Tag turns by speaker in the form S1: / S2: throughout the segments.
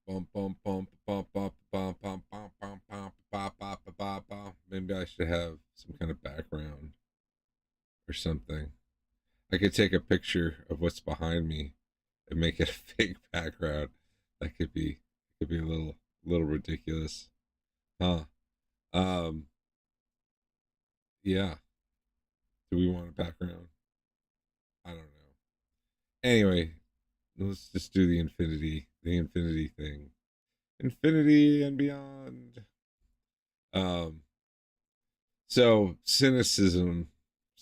S1: Bum, bum, bum, bum, bum, bum, bum, bum, bum, bum, bum, bum, bum, bum. Maybe I should have some kind of background or something. I could take a picture of what's behind me and make it a fake background. That could be a little ridiculous, huh? Um, yeah. Do we want a background? I don't know. Anyway, let's just do the infinity thing, infinity and beyond. Um, so cynicism,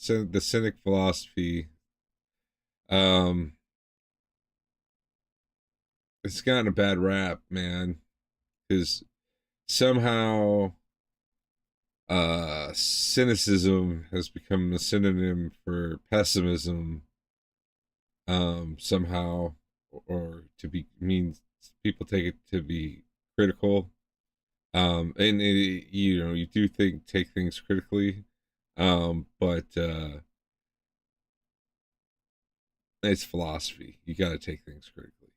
S1: the Cynic philosophy, um, it's gotten a bad rap, man, because somehow cynicism has become a synonym for pessimism, somehow, or to be means people take it to be critical. And you do take things critically, but it's philosophy. You got to take things critically.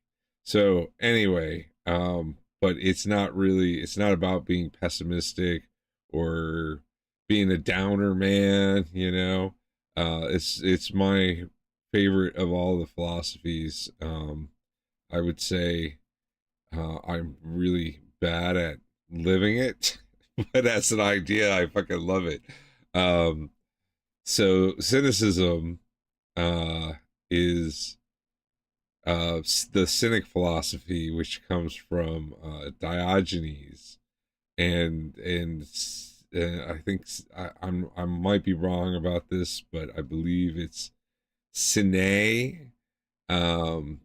S1: So anyway, but it's not about being pessimistic or being a downer, man. It's my favorite of all the philosophies. I would say I'm really bad at living it, but as an idea, I fucking love it. Um, so cynicism uh, is the Cynic philosophy, which comes from Diogenes, and I think I might be wrong about this, but I believe it's Sine,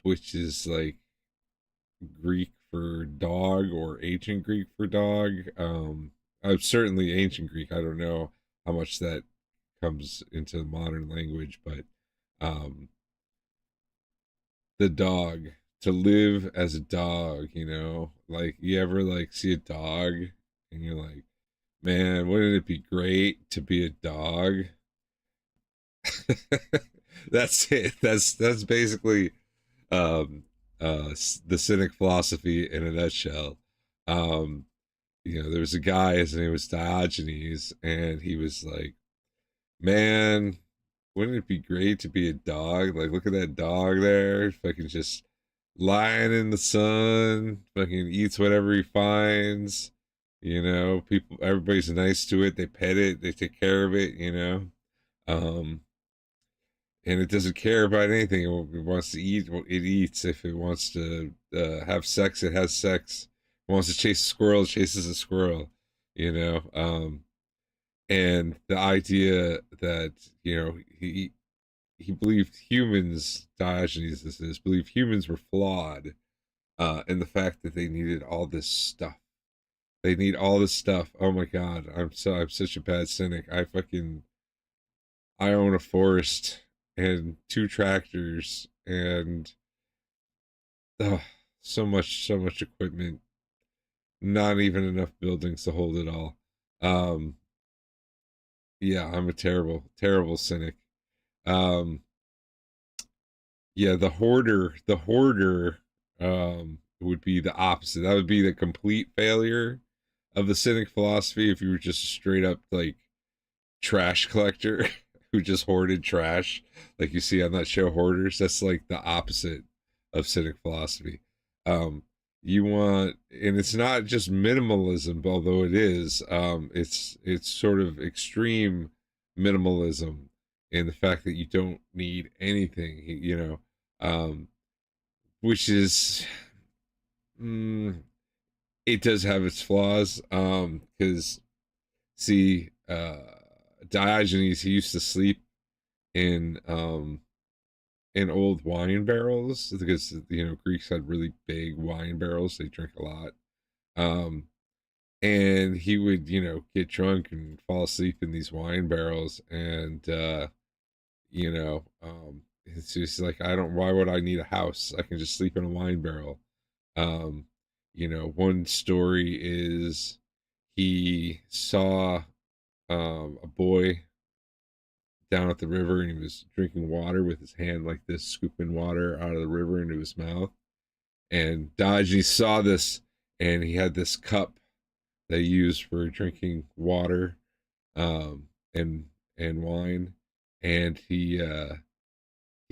S1: which is like Greek for dog or ancient Greek for dog. Certainly ancient Greek. I don't know how much that comes into modern language, but um, the dog, to live as a dog, like you ever like see a dog and you're like, man, wouldn't it be great to be a dog? That's it. That's basically um the Cynic philosophy in a nutshell. Um there was a guy, his name was Diogenes, and he was like, man, wouldn't it be great to be a dog? Like, look at that dog there, fucking just lying in the sun, fucking eats whatever he finds. Everybody's nice to it. They pet it, they take care of it. Um, and it doesn't care about anything. If it wants to eat, well, it eats. If it wants to have sex, it has sex. If it wants to chase a squirrel, it chases a squirrel. You know, and the idea that he believed humans, Diogenes this is, believed humans were flawed, and the fact that they needed all this stuff. They need all this stuff. Oh my god, I'm such a bad cynic. I own a forest and two tractors and oh, so much equipment. Not even enough buildings to hold it all. Um, yeah, I'm a terrible cynic. Um, yeah, the hoarder would be the opposite. That would be the complete failure of the Cynic philosophy if you were just a straight up like trash collector who just hoarded trash, like you see on that show Hoarders. That's like the opposite of Cynic philosophy. Um, you want, and it's not just minimalism, although it is. It's sort of extreme minimalism in the fact that you don't need anything. Um, which is, mm, it does have its flaws. Because see, Diogenes, he used to sleep in in old wine barrels because Greeks had really big wine barrels. They drink a lot. Um, and he would get drunk and fall asleep in these wine barrels, and it's just like, I don't. Why would I need a house? I can just sleep in a wine barrel. Um, one story is he saw a boy down at the river, and he was drinking water with his hand like this, scooping water out of the river into his mouth. And Diogenes saw this, and he had this cup that he used for drinking water, and wine, and he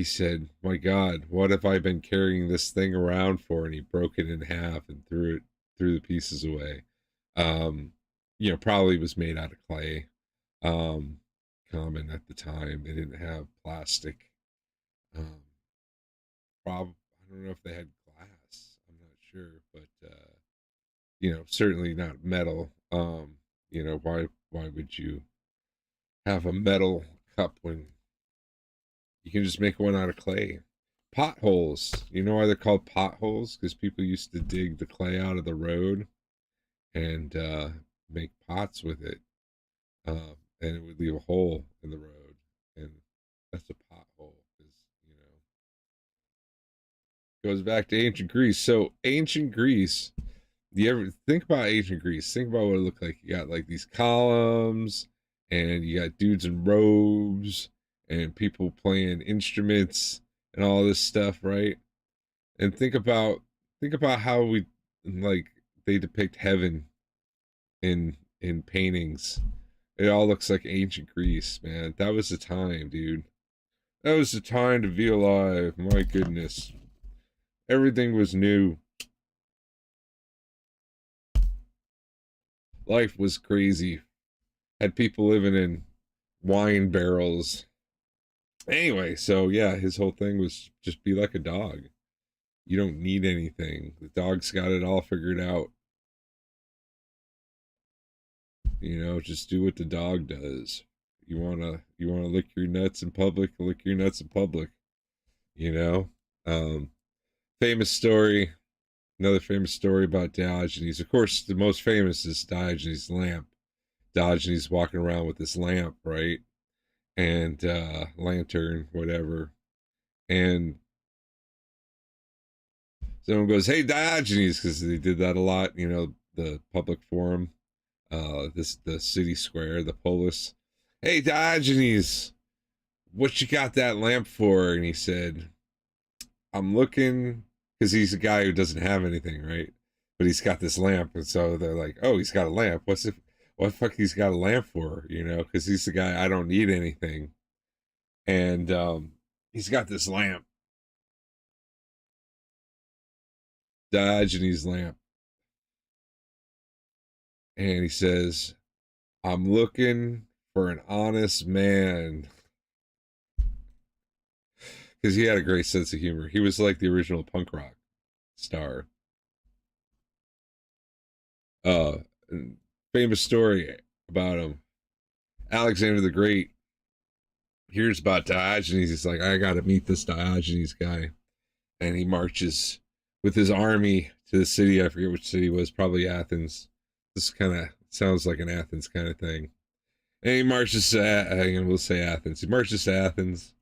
S1: said, "My God, what have I been carrying this thing around for?" And he broke it in half and threw the pieces away. Um, probably was made out of clay. Um, Common at the time. They didn't have plastic. Um, I don't know if they had glass. I'm not sure, but certainly not metal. Why would you have a metal cup when you can just make one out of clay? Potholes. You know why they're called potholes? Because people used to dig the clay out of the road and make pots with it, and it would leave a hole in the road, and that's a pothole. Because goes back to ancient Greece. So ancient Greece. Do you ever think about ancient Greece? Think about what it looked like. You got like these columns, and you got dudes in robes, and people playing instruments and all this stuff, right? And think about how we like they depict heaven in paintings. It all looks like ancient Greece, man. That was the time, dude. That was the time to be alive. My goodness. Everything was new. Life was crazy. Had people living in wine barrels. Anyway, so yeah, his whole thing was just be like a dog. You don't need anything. The dog's got it all figured out. Just do what the dog does. You wanna lick your nuts in public, lick your nuts in public. You know? Um Famous story, another famous story about Diogenes. Of course, the most famous is Diogenes' lamp. Diogenes walking around with this lamp, right? And lantern, whatever. And someone goes, "Hey, Diogenes," because they did that a lot. The public forum, the city square, the polis. "Hey, Diogenes, what you got that lamp for?" And he said, "I'm looking," because he's a guy who doesn't have anything, right? But he's got this lamp, and so they're like, "Oh, he's got a lamp. What the fuck he's got a lamp for?" Because he's the guy, I don't need anything, and he's got this lamp, Diogenes lamp, and he says, "I'm looking for an honest man," because he had a great sense of humor. He was like the original punk rock star. Uh, Famous story about him. Alexander the Great hears about Diogenes. He's like, "I got to meet this Diogenes guy," and he marches with his army to the city. I forget which city it was, probably Athens. This kind of sounds like an Athens kind of thing. And he marches to, we'll say Athens. He marches to Athens.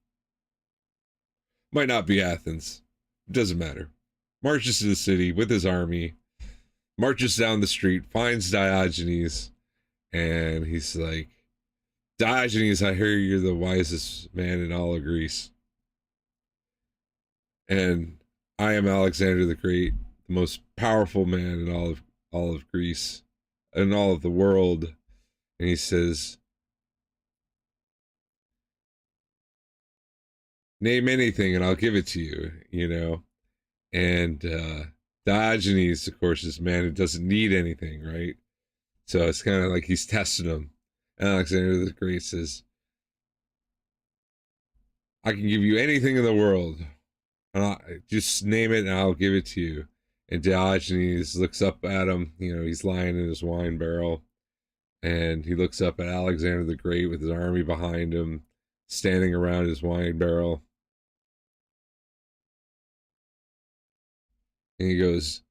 S1: Might not be Athens. It doesn't matter. Marches to the city with his army. Marches down the street. Finds Diogenes. And he's like, "Diogenes, I hear you're the wisest man in all of Greece. And I am Alexander the Great, the most powerful man in all of Greece, and all of the world." And he says, "Name anything and I'll give it to you. And Diogenes, of course, is a man who doesn't need anything, right? So it's kind of like he's testing him. And Alexander the Great says, "I can give you anything in the world. And just name it and I'll give it to you." And Diogenes looks up at him. He's lying in his wine barrel. And he looks up at Alexander the Great with his army behind him, standing around his wine barrel. And he goes,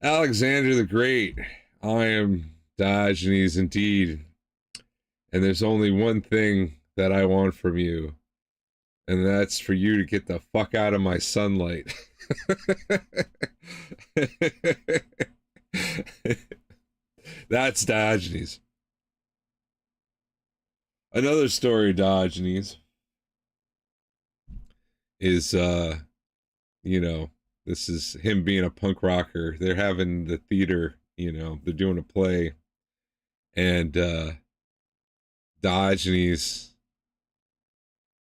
S1: "Alexander the Great, I am Diogenes indeed. And there's only one thing that I want from you, and that's for you to get the fuck out of my sunlight." That's Diogenes. Another story of Diogenes is, you know, This is him being a punk rocker. They're having the theater, they're doing a play, and Diogenes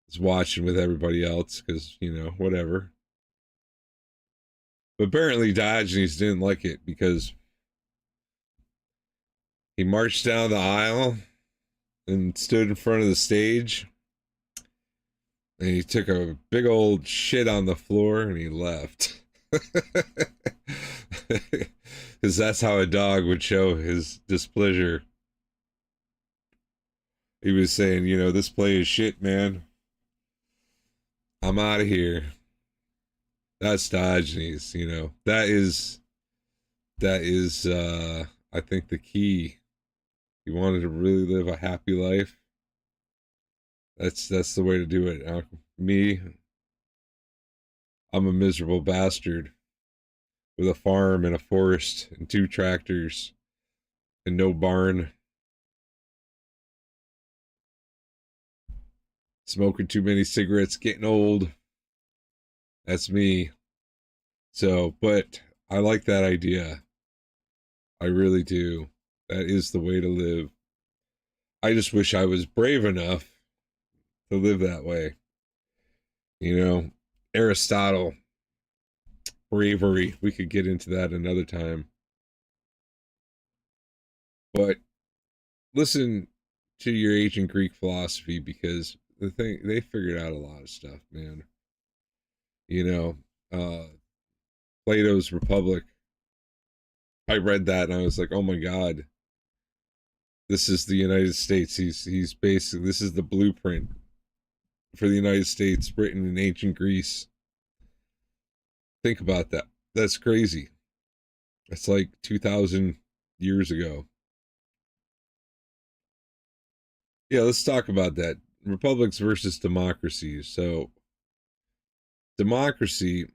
S1: is watching with everybody else because, whatever. But apparently Diogenes didn't like it because he marched down the aisle and stood in front of the stage, and he took a big old shit on the floor and he left. Because that's how a dog would show his displeasure. He was saying, this play is shit, man. I'm out of here. That's Diogenes, That is I think the key. You wanted to really live a happy life. That's the way to do it. Me, I'm a miserable bastard with a farm and a forest and 2 tractors and no barn. Smoking too many cigarettes, getting old. That's me. So, but I like that idea. I really do. That is the way to live. I just wish I was brave enough to live that way. Aristotle, bravery. We could get into that another time. But listen to your ancient Greek philosophy, because they figured out a lot of stuff, man. You know, uh, Plato's Republic. I read that and I was like, oh my god, this is the United States. He's basically, this is the blueprint for the United States written in ancient Greece. Think about that. That's crazy. It's like 2,000 years ago. Yeah, let's talk about that. Republics versus democracies. So, democracy,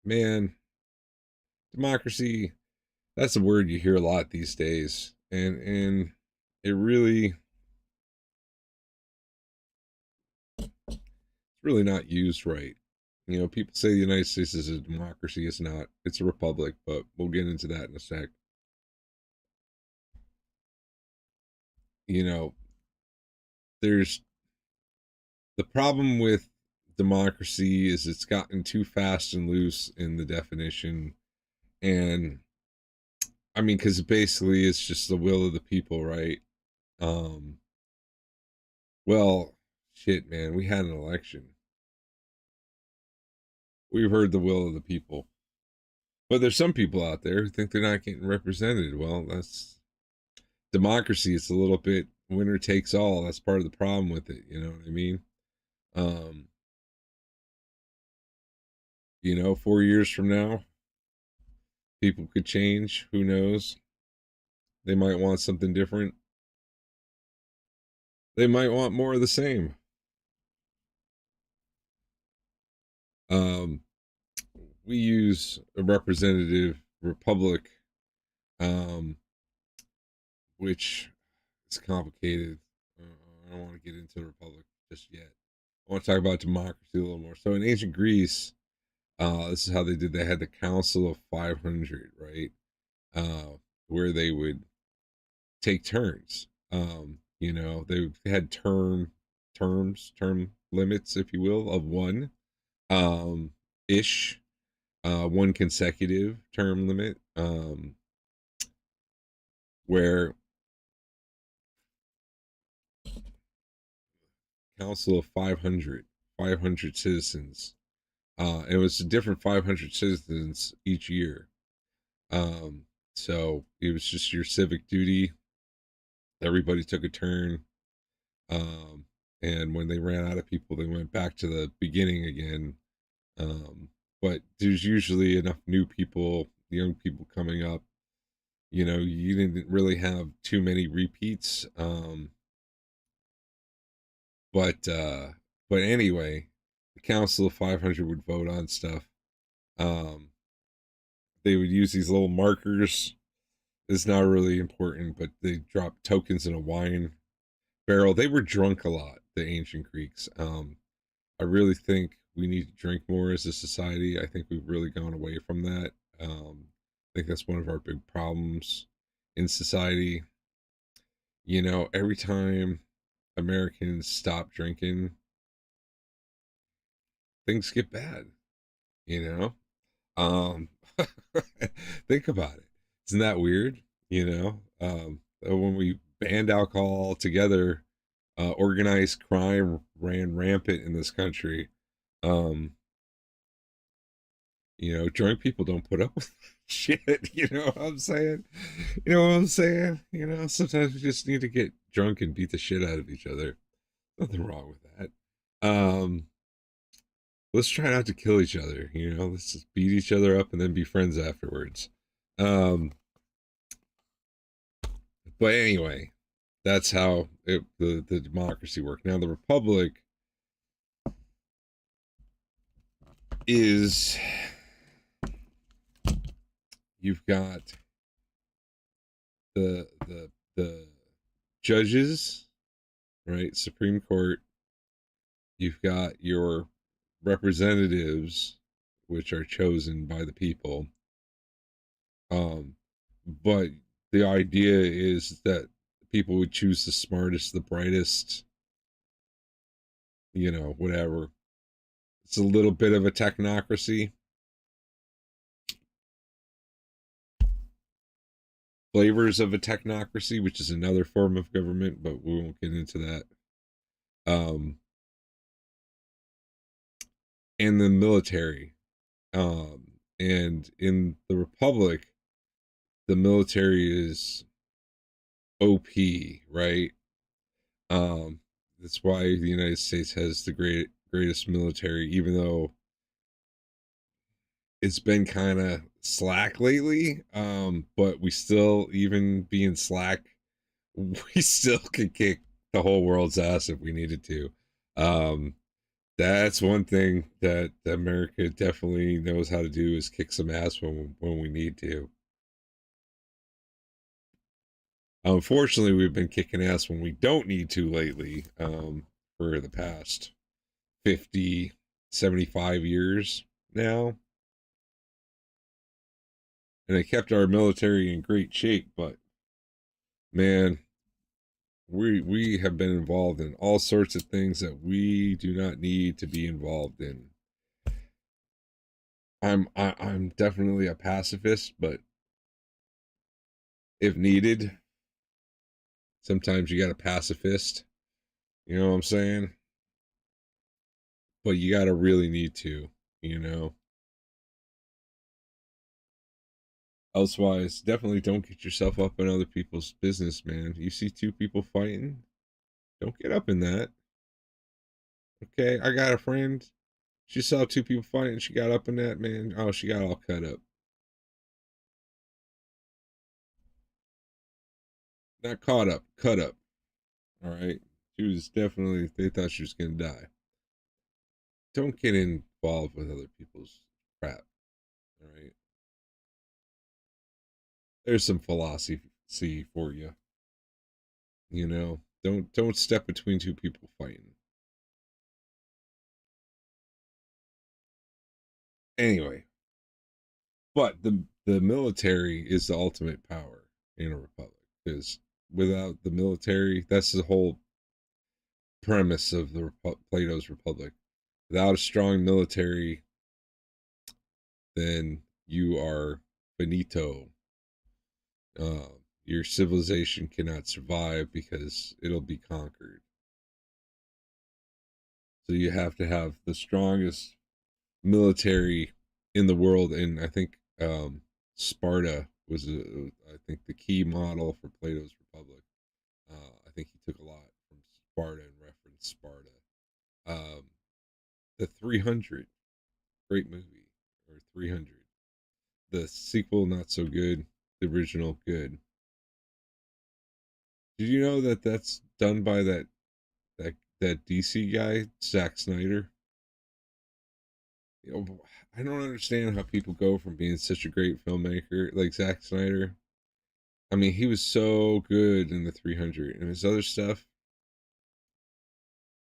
S1: man, democracy, that's a word you hear a lot these days. And it really, it's really not used right. People say the United States is a democracy. It's not. It's a republic, but we'll get into that in a sec. You know, there's the problem with democracy is it's gotten too fast and loose in the definition. And I mean, because basically it's just the will of the people, right? Um, well, shit, man, we had an election. We've heard the will of the people. But there's some people out there who think they're not getting represented. Well, that's democracy. It's a little bit winner takes all. That's part of the problem with it. You know what I mean? Um, 4 years from now, people could change. Who knows? They might want something different. They might want more of the same. Um, we use a representative republic, um, which is complicated. I don't want to get into the republic just yet. I want to talk about democracy a little more. So in ancient Greece, this is how they did. They had the Council of 500, right? Where they would take turns. They had term limits, if you will, of one, ish, one consecutive term limit, where Council of 500 citizens. It was a different 500 citizens each year. So it was just your civic duty. Everybody took a turn. Um, and when they ran out of people, they went back to the beginning again. But there's usually enough new people, young people coming up. You didn't really have too many repeats. But anyway, the Council of 500 would vote on stuff. Um, they would use these little markers. It's not really important, but they dropped tokens in a wine barrel. They were drunk a lot, the ancient Greeks. I really think we need to drink more as a society. I think we've really gone away from that. I think that's one of our big problems in society. Every time Americans stop drinking, things get bad, you know? Um, think about it. Isn't that weird? When we banned alcohol together, organized crime ran rampant in this country. Um, drunk people don't put up with shit. You know what I'm saying? You know what I'm saying? Sometimes we just need to get drunk and beat the shit out of each other. Nothing wrong with that. Um, let's try not to kill each other. Let's just beat each other up and then be friends afterwards. Um, but anyway, that's how the democracy worked. Now the republic is, you've got the judges, right? Supreme Court. You've got your representatives, which are chosen by the people. But the idea is that people would choose the smartest, the brightest, whatever. It's a little bit of a technocracy. Flavors of a technocracy, which is another form of government, but we won't get into that. And the military. And in the republic, the military is OP, right? That's why the United States has the greatest military, even though it's been kind of slack lately. But we still, even being slack, we still could kick the whole world's ass if we needed to. Um, that's one thing that America definitely knows how to do, is kick some ass when we need to. Unfortunately, we've been kicking ass when we don't need to lately, for the past 50, 75 years now. And it kept our military in great shape, but man, we have been involved in all sorts of things that we do not need to be involved in. I'm definitely a pacifist, but if needed, sometimes you got a pacifist. You know what I'm saying? But you got to really need to, you know. Elsewise, definitely don't get yourself up in other people's business, man. You see two people fighting, don't get up in that. Okay, I got a friend. She saw two people fighting. She got up in that, man. Oh, she got all cut up. Not caught up, cut up. All right. She was definitely, they thought she was going to die. Don't get involved with other people's crap. All right. There's some philosophy for you. Don't step between two people fighting. Anyway, but the military is the ultimate power in a republic, because without the military, that's the whole premise of the Plato's Republic. Without a strong military, then you are finito. Uh, your civilization cannot survive because it'll be conquered. So you have to have the strongest military in the world, and I think Sparta was, I think, the key model for Plato's Republic. I think he took a lot from Sparta and referenced Sparta. Um, the 300, great movie, or 300. The sequel not so good. The original good. Did you know that that's done by that DC guy, Zack Snyder? I don't understand how people go from being such a great filmmaker like Zack Snyder. I mean, he was so good in the 300, and his other stuff,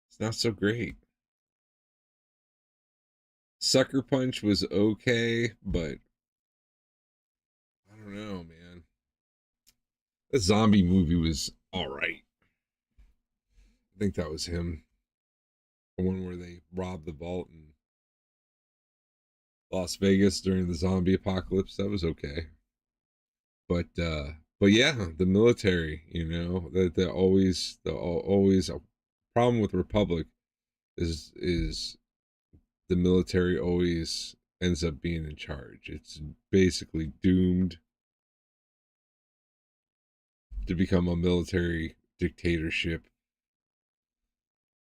S1: it's not so great. Sucker Punch was okay, but I don't know, man. The zombie movie was all right. I think that was him. The one where they robbed the vault in Las Vegas during the zombie apocalypse. That was okay. But yeah, the military, that they're always a problem with Republic is the military always ends up being in charge. It's basically doomed to become a military dictatorship,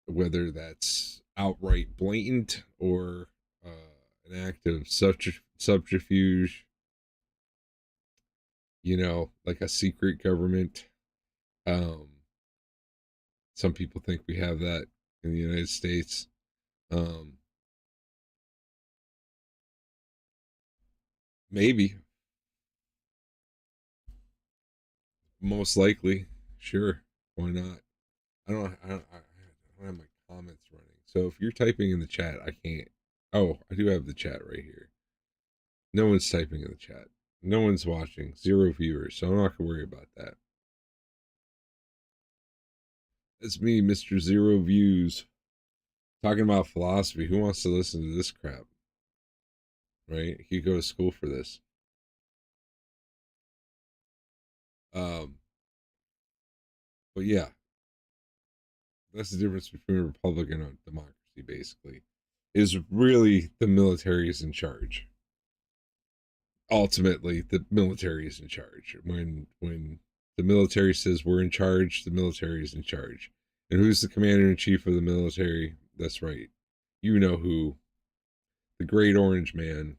S1: whether that's outright blatant or an act of subterfuge, like a secret government. Um, some people think we have that in the United States. Um, Maybe, most likely, sure, why not? I don't have my comments running. So if you're typing in the chat, I can't. Oh, I do have the chat right here. No one's typing in the chat. No one's watching. 0 viewers. So I'm not gonna worry about that. It's me, Mr. Zero Views, talking about philosophy. Who wants to listen to this crap? Right? You go to school for this. Um, but yeah, that's the difference between a republic and a democracy. Basically, is really the military is in charge. Ultimately, the military is in charge. When the military says we're in charge, the military is in charge. And who's the commander in chief of the military? That's right. You know who. The Great Orange Man.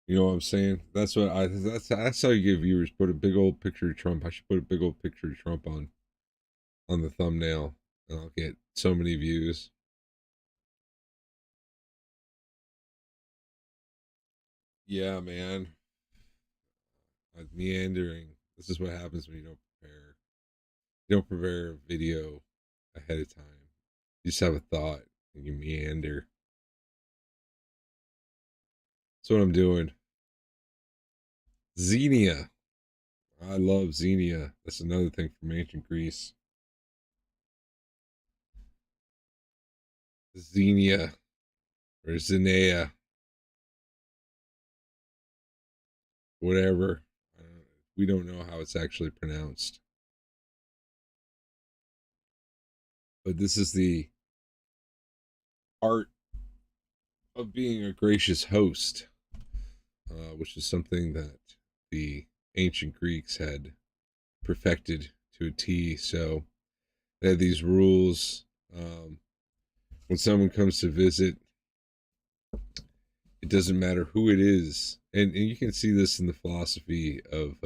S1: You know what I'm saying? That's how you get viewers. Put a big old picture of Trump. I should put a big old picture of Trump on the thumbnail, and I'll get so many views. Yeah, man. Meandering. This is what happens when you don't prepare. You don't prepare a video ahead of time. You just have a thought and you meander. That's what I'm doing. Xenia. I love Xenia. That's another thing from ancient Greece. Xenia or Xenea, whatever. We don't know how it's actually pronounced. But this is the art of being a gracious host, which is something that the ancient Greeks had perfected to a T. So they had these rules. When someone comes to visit, it doesn't matter who it is, and you can see this in the philosophy of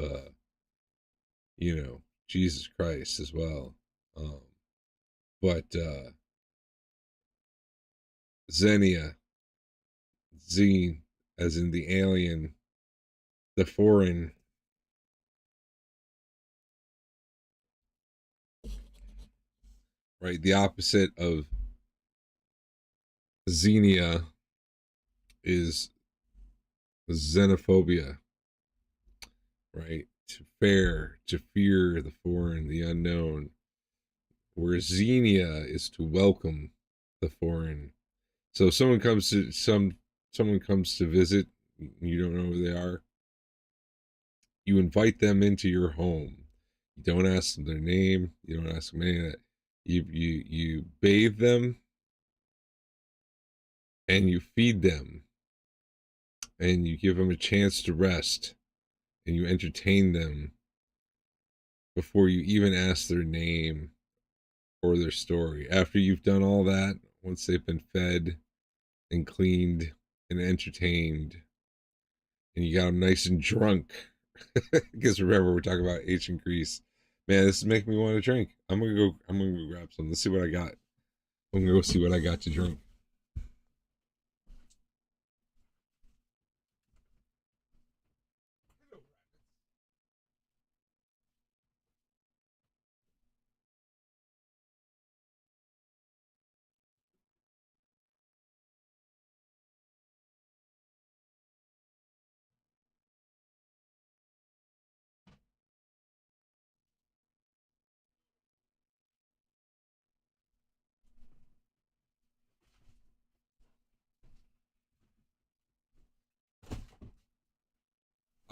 S1: Jesus Christ as well. Um, but Xenia, Xene, as in the alien, the foreign, right? The opposite of Xenia is xenophobia, right? To fear the foreign, the unknown. Where Xenia is to welcome the foreign. So if someone comes to visit, you don't know who they are, you invite them into your home. You don't ask them their name. You don't ask them any of that. You bathe them and you feed them and you give them a chance to rest and you entertain them before you even ask their name or their story. After you've done all that, once they've been fed and cleaned and entertained, and you got them nice and drunk. Because remember, we're talking about ancient Greece. Man, this is making me want to drink. I'm gonna go. I'm gonna go grab some. Let's see what I got. I'm gonna go see what I got to drink.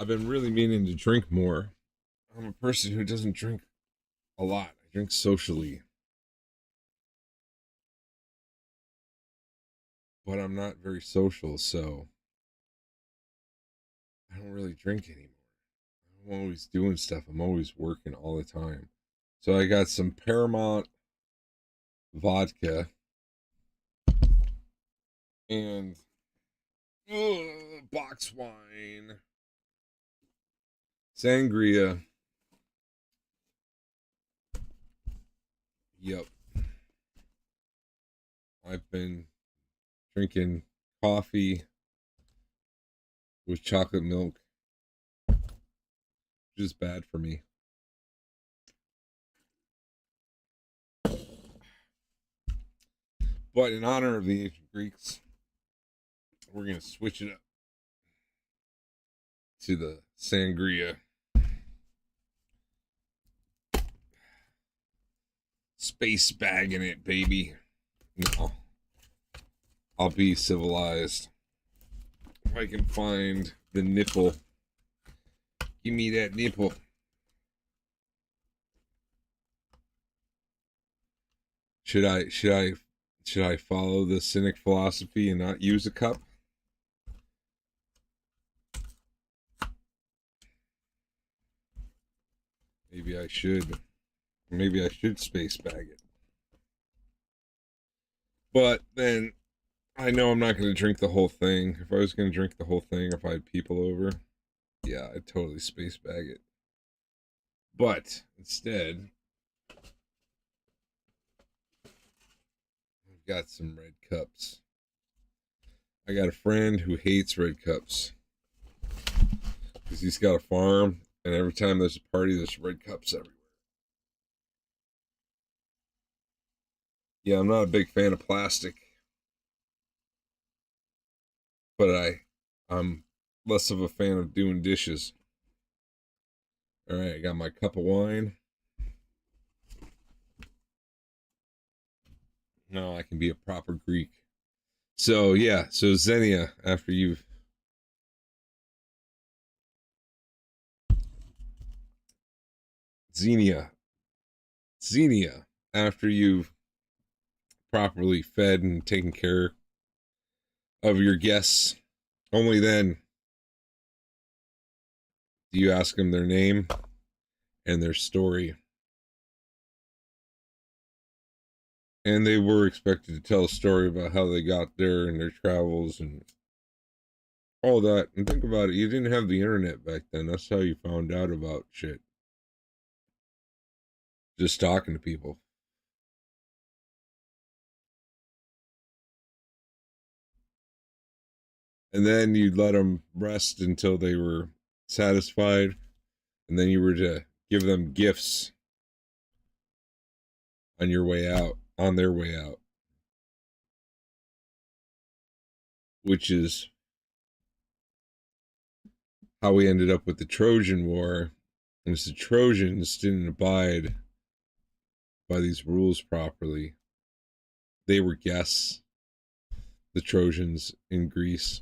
S1: I've been really meaning to drink more. I'm a person who doesn't drink a lot. I drink socially, but I'm not very social, so I don't really drink anymore. I'm always doing stuff. I'm always working all the time. So I got some Paramount vodka and box wine, sangria. Yep, I've been drinking coffee with chocolate milk, which is bad for me. But in honor of the ancient Greeks, we're going to switch it up to the sangria. Space bagging it, baby. No, I'll be civilized. If I can find the nipple, give me that nipple. Should I follow the Cynic Philosophy and not use a cup? Maybe I should. Maybe I should space bag it. But then I know I'm not going to drink the whole thing. If I was going to drink the whole thing, if I had people over, yeah, I'd totally space bag it. But instead, I've got some red cups. I got a friend who hates red cups because he's got a farm, and every time there's a party, there's red cups everywhere. Yeah, I'm not a big fan of plastic, but I'm less of a fan of doing dishes. All right, I got my cup of wine. No, I can be a proper Greek. So yeah, so Xenia, after you've Xenia, Xenia, after you've properly fed and taken care of your guests, only then do you ask them their name and their story. And they were expected to tell a story about how they got there and their travels and all that. And think about it, you didn't have the internet back then. That's how you found out about shit. Just talking to people. And then you'd let them rest until they were satisfied. And then you were to give them gifts on your way out, on their way out, which is how we ended up with the Trojan War. And the Trojans didn't abide by these rules properly. They were guests, the Trojans in Greece.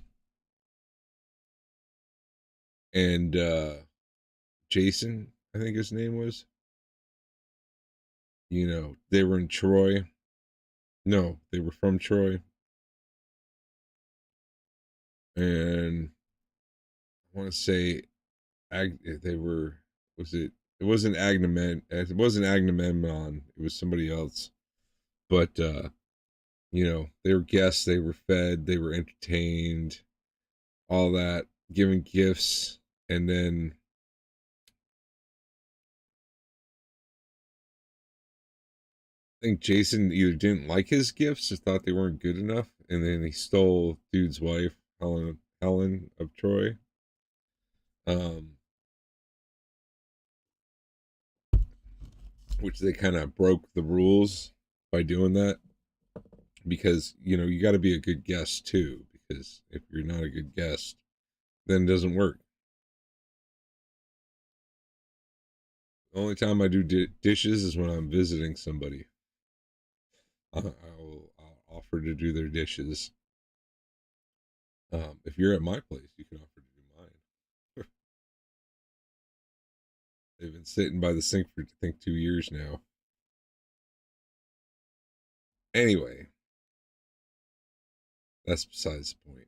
S1: And Jason, I think his name was, they were in Troy. No, they were from Troy. And I want to say they were, it wasn't Agamemnon, it was somebody else. But they were guests, they were fed, they were entertained, all that, given gifts, and then I think Jason either didn't like his gifts or thought they weren't good enough, and then he stole dude's wife, Helen of Troy. Um, which they kind of broke the rules by doing that because you got to be a good guest too. Because if you're not a good guest, then it doesn't work. The only time I do dishes is when I'm visiting somebody. I'll offer to do their dishes. If you're at my place, you can offer to do mine. They've been sitting by the sink for, I think, 2 years now. Anyway, that's besides the point.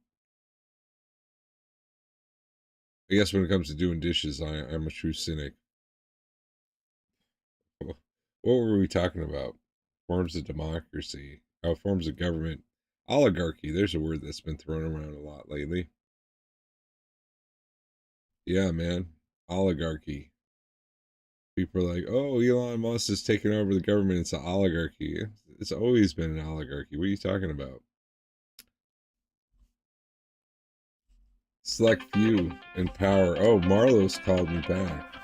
S1: I guess when it comes to doing dishes, I'm a true cynic. What were we talking about? Forms of democracy. Oh, forms of government. Oligarchy. There's a word that's been thrown around a lot lately. Yeah, man. Oligarchy. People are like, oh, Elon Musk is taking over the government. It's an oligarchy. It's always been an oligarchy. What are you talking about? Select few in power. Oh, Marlo's called me back.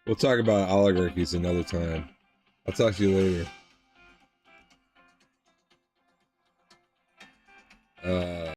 S1: We'll talk about oligarchies another time. I'll talk to you later.